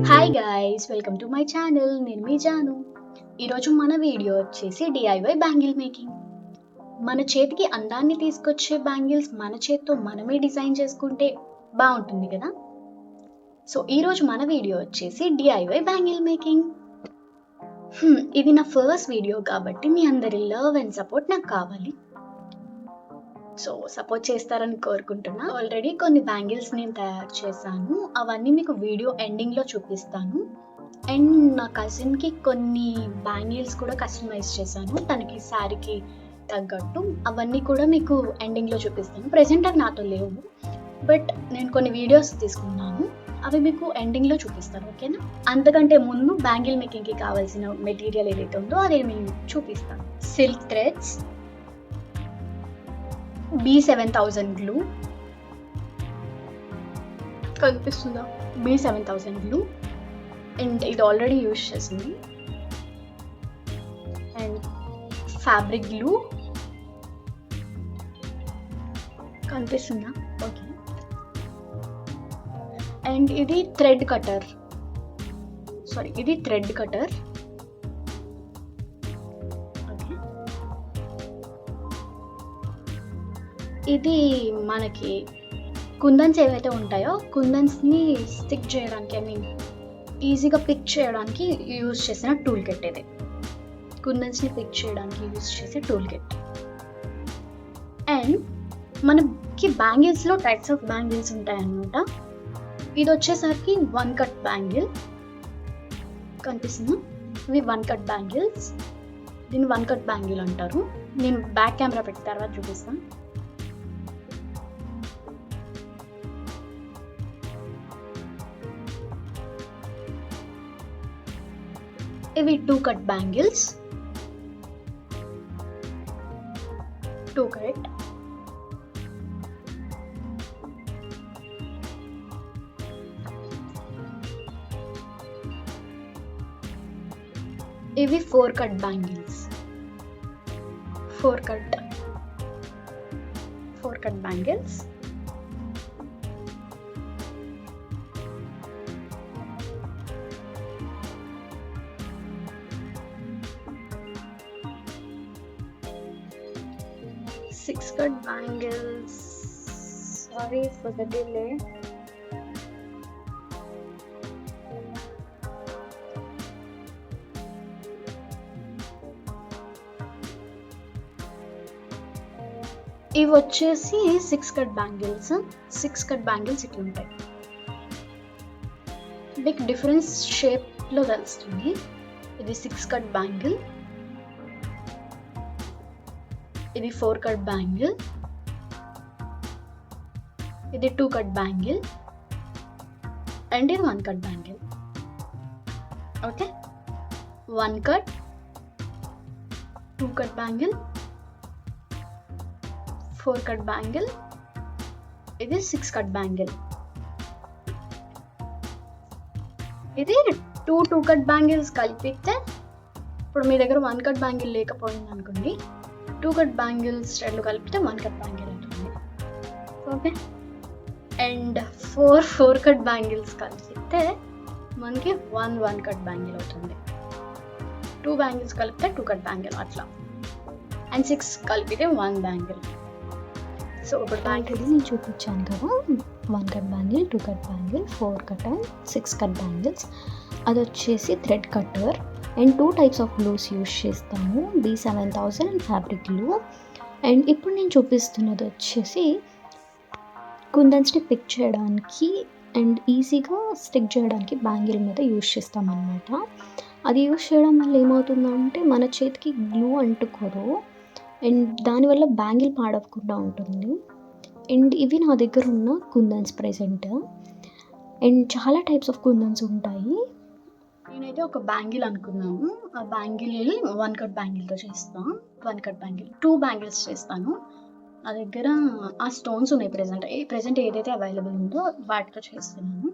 Hi guys, welcome to my channel. నేను మీ జాను. ఈరోజు మన వీడియో వచ్చేసి డిఐవై బ్యాంగిల్ మేకింగ్. మన చేతికి అందాన్ని తీసుకొచ్చే బ్యాంగిల్స్ మన చేతితో మనమే డిజైన్ చేసుకుంటే బాగుంటుంది కదా. సో ఈరోజు మన వీడియో వచ్చేసి డిఐవై బ్యాంగిల్ మేకింగ్. ఇది నా ఫస్ట్ వీడియో కాబట్టి మీ అందరి లవ్ అండ్ సపోర్ట్ నాకు కావాలి. సో సపోర్ట్ చేస్తారని కోరుకుంటున్నా. ఆల్రెడీ కొన్ని బ్యాంగిల్స్ నేను తయారు చేశాను, అవన్నీ మీకు వీడియో ఎండింగ్లో చూపిస్తాను. అండ్ నా కజిన్కి కొన్ని బ్యాంగిల్స్ కూడా కస్టమైజ్ చేశాను, తనకి శారీకి తగ్గట్టు. అవన్నీ కూడా మీకు ఎండింగ్లో చూపిస్తాను. ప్రెజెంట్ అవి నాతో లేవు, బట్ నేను కొన్ని వీడియోస్ తీసుకున్నాను, అవి మీకు ఎండింగ్లో చూపిస్తాను, ఓకేనా. అంతకంటే ముందు బ్యాంగిల్ మేకింగ్కి కావాల్సిన మెటీరియల్ ఏదైతే ఉందో అదే నేను చూపిస్తాను. సిల్క్ థ్రెడ్స్, B7000 గ్లూ, కనిపిస్తుందా? B7000 glue. అండ్ ఇది ఆల్రెడీ యూజ్ చేసింది. అండ్ ఫ్యాబ్రిక్ గ్లూ కనిపిస్తుందా? ఓకే. అండ్ ఇది థ్రెడ్ కటర్, ఇది థ్రెడ్ కటర్. ఇది మనకి కుందన్స్ ఏవైతే ఉంటాయో కుందన్స్ని స్టిక్ చేయడానికి, ఐ మీన్ ఈజీగా పిక్ చేయడానికి యూజ్ చేసిన టూల్ కిట్. ఇది కుందన్స్ని పిక్ చేయడానికి యూజ్ చేసే టూల్ కిట్. అండ్ మనకి బ్యాంగిల్స్లో టైప్స్ ఆఫ్ బ్యాంగిల్స్ ఉంటాయన్నమాట. ఇది వచ్చేసరికి 1 కట్ బ్యాంగిల్ కనిపిస్తుంది. ఇవి 1 కట్ బ్యాంగిల్స్. దీన్ని 1 కట్ బ్యాంగిల్ అంటారు. నేను బ్యాక్ కెమెరా పెట్టిన తర్వాత చూపిస్తాను. ఇవి 2 కట్ బ్యాంగిల్స్, 2 కట్. ఇవి 4 cut bangles, 4 cut bangles. Six cut bangles. Sorry for the delay. ఇవి వచ్చేసి 6 కట్ బ్యాంగిల్స్. 6 కట్ బ్యాంగిల్స్ ఇట్లా ఉంటాయి. మీకు డిఫరెన్స్ షేప్లో తెలుస్తుంది. ఇది 6 కట్ బ్యాంగిల్, ఇది 4 కట్ బ్యాంగిల్, ఇది 2 కట్ బ్యాంగిల్, అండ్ ఇది 1 cut bangle. Okay, 1 cut, 2 cut bangle, 4 cut bangle, ఇది 6 కట్ బ్యాంగిల్. ఇది 2 కట్ బ్యాంగిల్స్ కలిపితే, ఇప్పుడు మీ దగ్గర 1 కట్ బ్యాంగిల్ లేకపోయింది అనుకోండి, 2 కట్ బ్యాంగిల్స్ రెండు కలిపితే 1 కట్ బ్యాంగిల్ అవుతుంది. ఓకే. అండ్ 4 కట్ బ్యాంగిల్స్ కలిపితే మనకి 1 కట్ బ్యాంగిల్ అవుతుంది. 2 బ్యాంగిల్స్ కలిపితే 2 కట్ బ్యాంగిల్ అట్లా. అండ్ 6 కలిపితే 1 బ్యాంగిల్. సో ఇప్పుడు బ్యాంగిల్ నేను చూపించాను కదా, 1 cut bangle, 2 cut bangle, 4 cut and 6 cut bangles. అది వచ్చేసి thread cutter. And 2 types of glues use చేస్తాము, B7000 and fabric glue. And ఇప్పుడు నేను చూపిస్తున్నది వచ్చేసి కుందన్స్ని పిక్ చేయడానికి అండ్ ఈజీగా స్టిక్ చేయడానికి బ్యాంగిల్ మీద యూజ్ చేస్తామన్నమాట. అది యూజ్ చేయడం వల్ల ఏమవుతుందంటే మన చేతికి గ్లూ అంటుకోదు అండ్ దానివల్ల బ్యాంగిల్ పాడవకుండా ఉంటుంది. అండ్ ఇవి నా దగ్గర ఉన్న కుందన్స్ ప్రెజెంట్. అండ్ చాలా టైప్స్ ఆఫ్ కుందన్స్ ఉంటాయి. నేనైతే ఒక బ్యాంగిల్ అనుకున్నాను. ఆ బ్యాంగిల్ 1 కట్ బ్యాంగిల్తో చేస్తాను. 1 కట్ బ్యాంగిల్, 2 బ్యాంగిల్స్ చేస్తాను. నా దగ్గర ఆ స్టోన్స్ ఉన్నాయి ప్రెజెంట్ ఏదైతే అవైలబుల్ ఉందో వాటితో చేస్తున్నాను.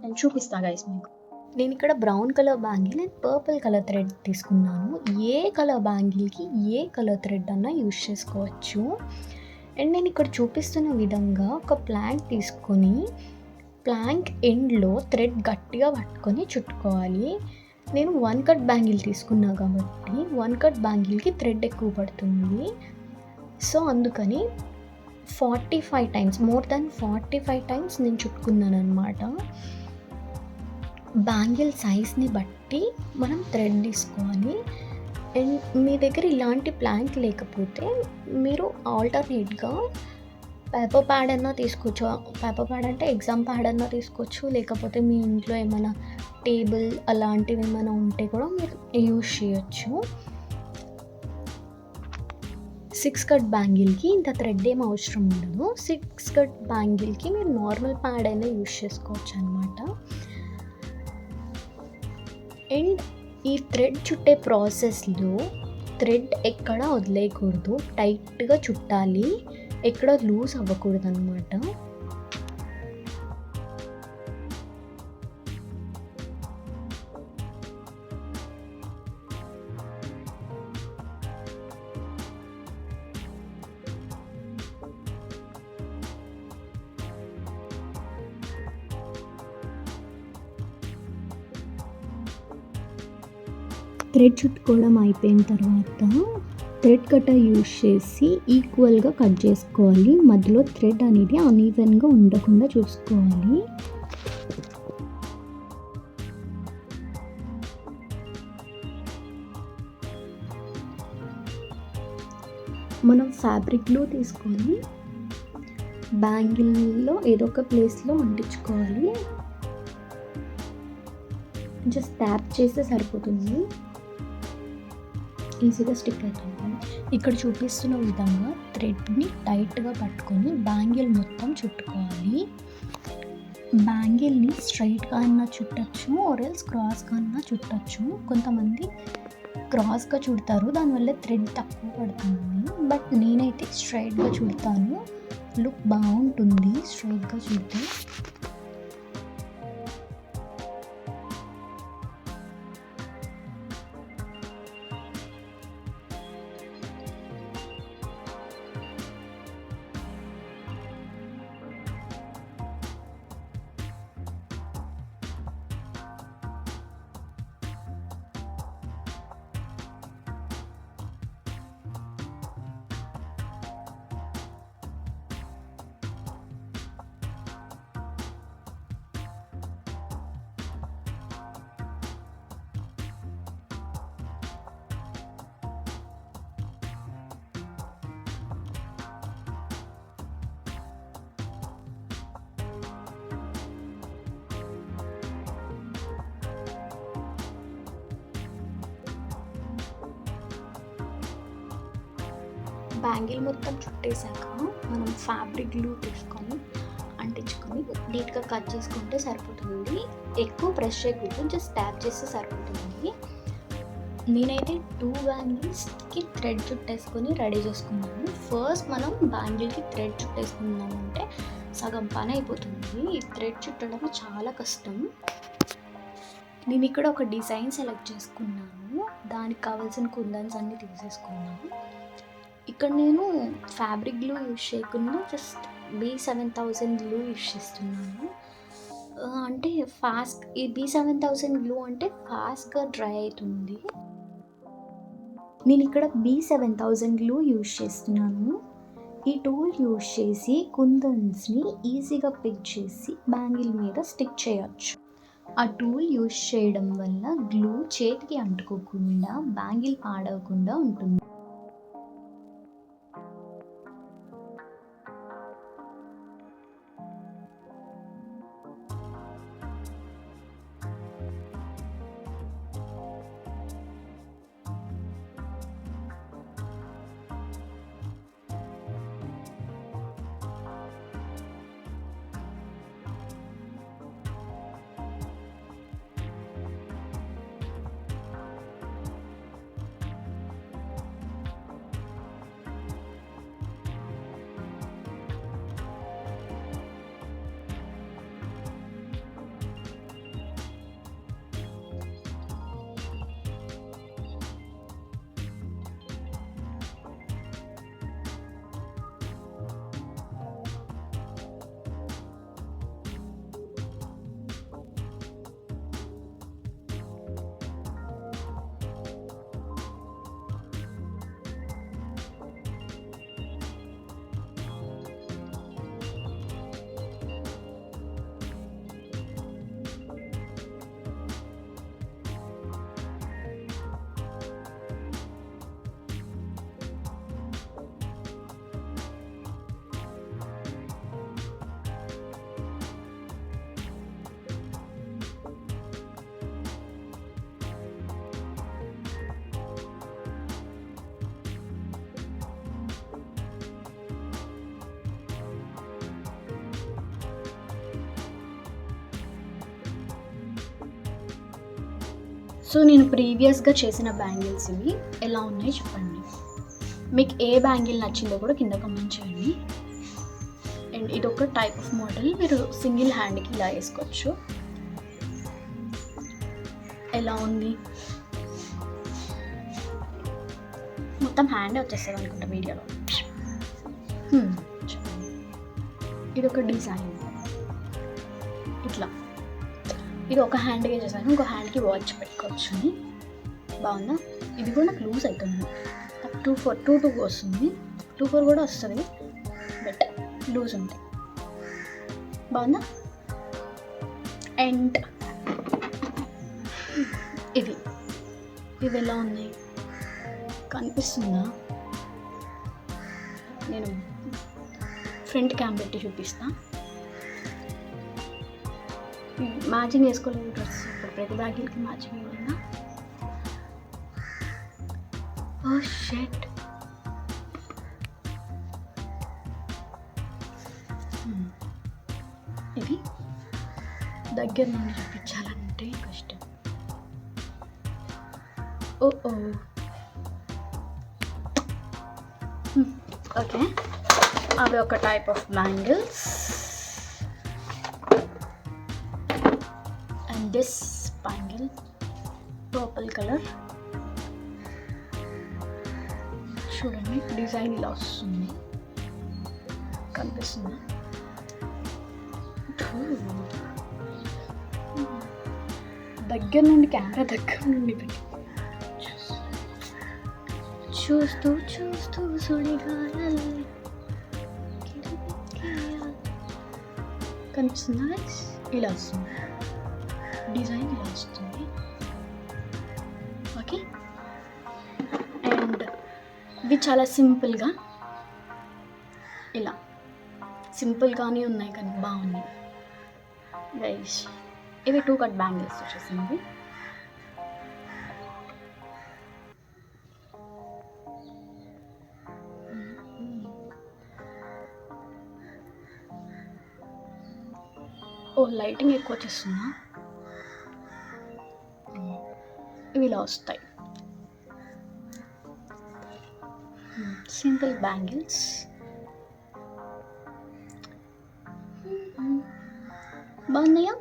నేను చూపిస్తాను గైస్ మీకు. నేను ఇక్కడ brown colour bangle and purple colour thread తీసుకున్నాను. ఏ కలర్ బ్యాంగిల్కి ఏ కలర్ థ్రెడ్ అన్నా యూజ్ చేసుకోవచ్చు. అండ్ నేను ఇక్కడ చూపిస్తున్న విధంగా ఒక ప్లాంక్ తీసుకొని ప్లాంక్ ఎండ్లో థ్రెడ్ గట్టిగా పట్టుకొని చుట్టుకోవాలి. నేను 1 కట్ బ్యాంగిల్ తీసుకున్నా కాబట్టి 1 కట్ బ్యాంగిల్కి థ్రెడ్ ఎక్కువ పడుతుంది. సో అందుకని 45 టైమ్స్, మోర్ దాన్ 45 టైమ్స్ నేను చుట్టుకున్నాను అనమాట. బ్యాంగిల్ సైజ్ని బట్టి మనం థ్రెడ్ తీసుకోవాలి. అండ్ మీ దగ్గర ఇలాంటి ప్లాంక్ లేకపోతే మీరు ఆల్టర్నేట్గా పేపర్ ప్యాడ్ అన్నా తీసుకోవచ్చు. పేపర్ ప్యాడ్ అంటే ఎగ్జామ్ ప్యాడ్ అన్నా తీసుకోవచ్చు, లేకపోతే మీ ఇంట్లో ఏమైనా టేబుల్ అలాంటివి ఏమైనా ఉంటే కూడా మీరు యూజ్ చేయొచ్చు. 6 కట్ బ్యాంగిల్కి ఇంత థ్రెడ్ ఏం అవసరం ఉండదు. 6 కట్ బ్యాంగిల్కి మీరు నార్మల్ ప్యాడ్ అయినా యూజ్ చేసుకోవచ్చు అనమాట. అండ్ ఈ థ్రెడ్ చుట్టే ప్రాసెస్లో థ్రెడ్ ఎక్కడ వదిలేయకూడదు, టైట్గా చుట్టాలి, ఎక్కడ లూజ్ అవ్వకూడదు అనమాట. థ్రెడ్ చుట్టుకోవడం అయిపోయిన తర్వాత థ్రెడ్ కట్టర్ యూజ్ చేసి ఈక్వల్గా కట్ చేసుకోవాలి. మధ్యలో థ్రెడ్ అనేది అన్ఈవెన్గా ఉండకుండా చూసుకోవాలి. మనం ఫ్యాబ్రిక్ గ్లూ తీసుకొని బ్యాంగిల్లో ఏదో ఒక ప్లేస్లో అంటించుకోవాలి. జస్ట్ ట్యాప్ చేస్తే సరిపోతుంది, ఈజీగా స్టిక్ అవుతుంది. ఇక్కడ చూపిస్తున్న విధంగా థ్రెడ్ని టైట్గా పట్టుకొని బ్యాంగిల్ మొత్తం చుట్టుకోవాలి. బ్యాంగిల్ని స్ట్రైట్గా అన్నా చుట్టచ్చు, ఆర్ఎల్స్ క్రాస్గా అన్నా చుట్టచ్చు. కొంతమంది క్రాస్గా చుడతారు, దానివల్ల థ్రెడ్ తక్కువ పడుతుంది. బట్ నేనైతే స్ట్రైట్గా చుడతాను, లుక్ బాగుంటుంది స్ట్రైట్గా చుడితే. బ్యాంగిల్ మొత్తం చుట్టేసాక మనం ఫ్యాబ్రిక్ గ్లూ తీసుకొని అంటించుకొని నీట్గా కట్ చేసుకుంటే సరిపోతుంది. ఎక్కువ ప్రెస్ చేయకూడదు, జస్ట్ ట్యాప్ చేస్తే సరిపోతుంది. నేనైతే 2 బ్యాంగిల్స్కి థ్రెడ్ చుట్టేసుకొని రెడీ చేసుకున్నాను. ఫస్ట్ మనం బ్యాంగిల్కి థ్రెడ్ చుట్టేసుకున్నామంటే సగం పని అయిపోతుంది. ఈ థ్రెడ్ చుట్టడం చాలా కష్టం. నేను ఇక్కడ ఒక డిజైన్ సెలెక్ట్ చేసుకున్నాను, దానికి కావాల్సిన కుందన్స్ అన్నీ తీసేసుకున్నాను. ఇక్కడ నేను ఫ్యాబ్రిక్ గ్లూ యూజ్ చేయకుండా జస్ట్ B7000 గ్లూ యూజ్ చేస్తున్నాను. అంటే ఈ B7000 గ్లూ అంటే ఫాస్ట్గా డ్రై అవుతుంది. నేను ఇక్కడ B7000 గ్లూ యూజ్ చేస్తున్నాను. ఈ టూల్ యూజ్ చేసి కుందన్స్ని ఈజీగా పిక్ చేసి బ్యాంగిల్ మీద స్టిక్ చేయొచ్చు. ఆ టూల్ యూజ్ చేయడం వల్ల గ్లూ చేతికి అంటుకోకుండా బ్యాంగిల్ పాడవకుండా ఉంటుంది. సో నేను ప్రీవియస్గా చేసిన బ్యాంగిల్స్ ఇవి ఎలా ఉన్నాయి చెప్పండి. మీకు ఏ బ్యాంగిల్ నచ్చిందో కూడా కింద కామెంట్ చేయండి. అండ్ ఇది ఒక టైప్ ఆఫ్ మోడల్, మీరు సింగిల్ హ్యాండ్కి ఇలా వేసుకోవచ్చు. ఎలా ఉంది? మొత్తం హ్యాండే వచ్చేస్తుంది అనుకుంటా వీడియోలో. ఇది ఒక డిజైన్ ఇట్లా, ఇది ఒక హ్యాండ్గా చేశాను, ఇంకో హ్యాండ్కి వాచ్ పెట్టుకోవచ్చు. బాగుందా? ఇది కూడా నాకు లూజ్ అవుతుంది, 2 వస్తుంది, 2-4 కూడా వస్తుంది, బట్ లూజ్ ఉంది. బాగుందా? అండ్ ఇవి ఎలా ఉన్నాయి కనిపిస్తుందా? నేను ఫ్రంట్ క్యామ్ పెట్టి చూపిస్తా. మ్యాచింగ్ వేసుకోలేదు డ్రెస్, ఇప్పుడు ప్రతి బ్యాగిల్కి మ్యాచింగ్ ఇవ్వలేదా? ఓ షెట్. ఇది దగ్గర నుండి చూపించాలంటే కష్టం. ఓకే, అవి ఒక type of bangles. And this bangle purple colour, చూడండి డిజైన్ ఇలా వస్తుంది, కనిపిస్తుందా? దగ్గర నుండి, కెమెరా దగ్గర నుండి పెట్టి చూస్తూ సుడిగాలి కనిపిస్తుందా? ఇలా వస్తుంది డిజైన్, ఇలా వస్తుంది. ఓకే, అండ్ ఇవి చాలా సింపుల్గా ఇలా సింపుల్గానే ఉన్నాయి కానీ బాగున్నాయి గైస్. ఇవి 2 కట్ బ్యాంగిల్స్ వచ్చేసింది. ఓ లైటింగ్ ఎక్కువ వచ్చేస్తుందా? ఇవి ఇలా వస్తాయి, సింపుల్ బ్యాంగిల్స్. బాగున్నాయా?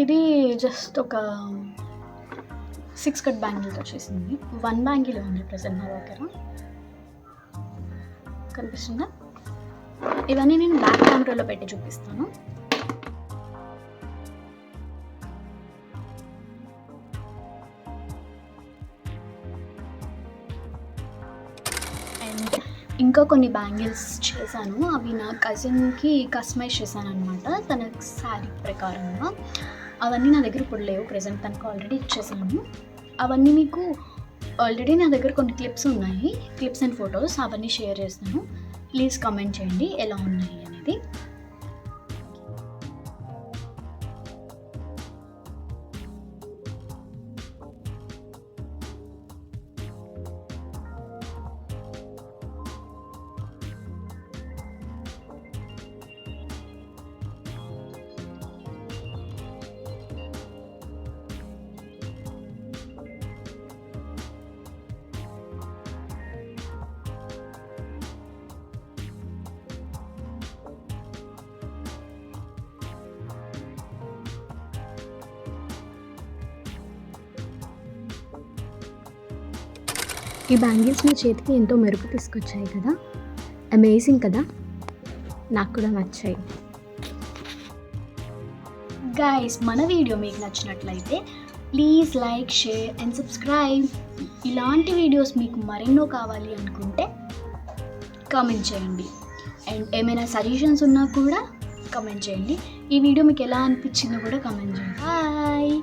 ఇది జస్ట్ ఒక 6 కట్ బ్యాంగిల్స్ వచ్చేసింది. 1 బ్యాంగిల్ ఉంది ప్రజెంట్ నా దగ్గర, కనిపిస్తుందా? ఇవన్నీ నేను బ్యాక్ కెమెరాలో పెట్టి చూపిస్తాను. అండ్ ఇంకా కొన్ని బ్యాంగిల్స్ చేశాను, అవి నా కజిన్కి కస్టమైజ్ చేశాను అనమాట, తన శారీ ప్రకారంగా. అవన్నీ నా దగ్గర ఇప్పుడు లేవు ప్రజెంట్, తనకు ఆల్రెడీ ఇచ్చేసాను. అవన్నీ మీకు ఆల్రెడీ నా దగ్గర కొన్ని క్లిప్స్ ఉన్నాయి, క్లిప్స్ అండ్ ఫొటోస్, అవన్నీ షేర్ చేస్తాను. ప్లీజ్ కామెంట్ చేయండి ఎలా ఉన్నాయి అనేది. ఈ బ్యాంగిల్స్ నా చేతికి ఎంతో మెరుపు తీసుకొచ్చాయి కదా, అమేజింగ్ కదా, నాకు కూడా నచ్చాయి. గైస్, మన వీడియో మీకు నచ్చినట్లయితే please like, share and subscribe. ఇలాంటి వీడియోస్ మీకు మరెన్నో కావాలి అనుకుంటే కామెంట్ చేయండి. అండ్ ఏమైనా సజెషన్స్ ఉన్నా కూడా కామెంట్ చేయండి. ఈ వీడియో మీకు ఎలా అనిపించిందో కూడా కామెంట్ చేయండి. బాయ్.